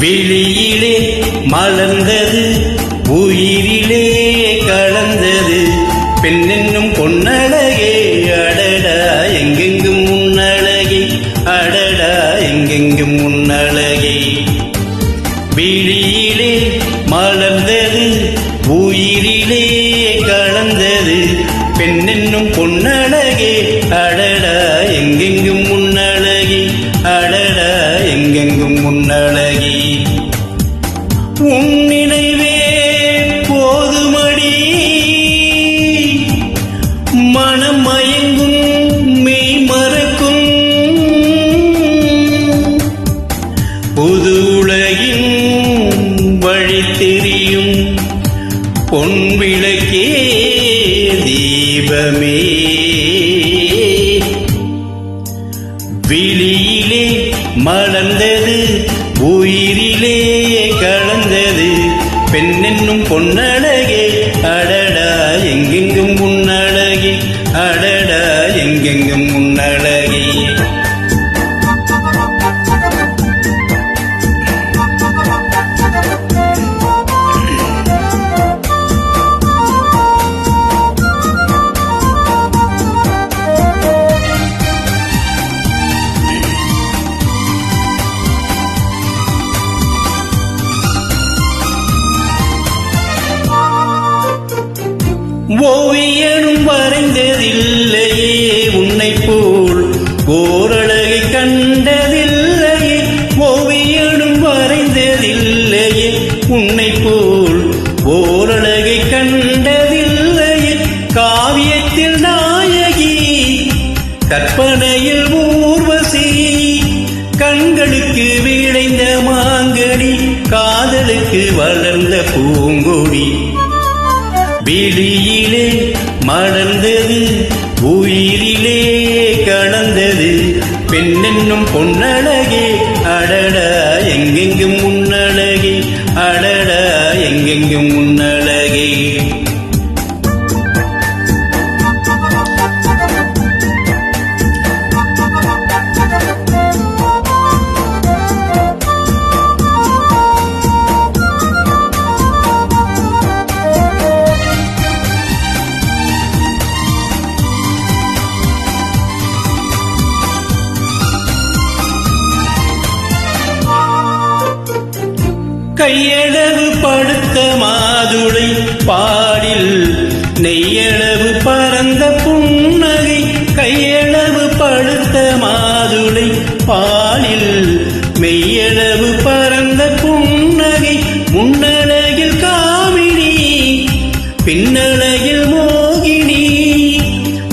விழியிலே மலர்ந்தது உயிரிலே கலந்தது பெண்ணென்னும் பொன்னழகே அடடா எங்கெங்கும் முன்னழகே அடடா எங்கெங்கும் முன்னழகே விழியிலே மலர்ந்தது உயிரிலே கலந்தது பெண்ணென்னும் பொன்னழகே அடடா எங்கெங்கும் முன்னழகே அடடா எங்கெங்கும் முன்னழகே உன் நினைவே போதுமடி மனம் மயங்கும் மெய் மறக்கும் புது உலகின் வழி தெரியும் பொன் விளக்கே தீபமே விழியிலே மலர்ந்தது உயிரிலே கலந்தது பெண்ணென்னும் பொன்னழகே அடடா எங்கெங்கும் முன்னழகே அடடா எங்கெங்கும் முன்னழகே ஓவியனும் வரைந்ததில்லையே உன்னை போல் ஓரழகை கண்டதில்லையே ஓவியனும் வரைந்ததில்லையே உன்னை போல் ஓரழகை கண்டதில்லையே காவியத்தில் நாயகி கற்பனையில் ஊர்வசி கண்களுக்கு விளைந்த மாங்கனி காதலுக்கு வளர்ந்த பூங்கொடி விழியிலே மலர்ந்தது உயிரிலே கலந்தது பெண்ணென்னும் பொன்னழகே அடடா எங்கெங்கும் முன்னழகே அடடா எங்கெங்கும் முன்னழகே கையளவு படுத்த மாதுளை பாடில் நெய்யளவு பரந்த புன்னகை கையளவு படுத்த மாதுளை பாலில் மெய்யளவு பரந்த புன்னகை முன்னழகில் காமினி பின்னழகில் மோகினி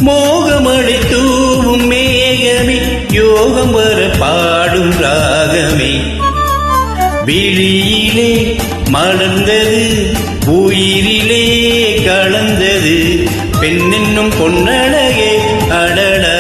மோகமழை தூவும் மேகமே யோகம் வர பாடும் ராகமே விழியிலே மலர்ந்தது உயிரிலே கலந்தது பெண்ணென்னும் பொன்னழகே அடடா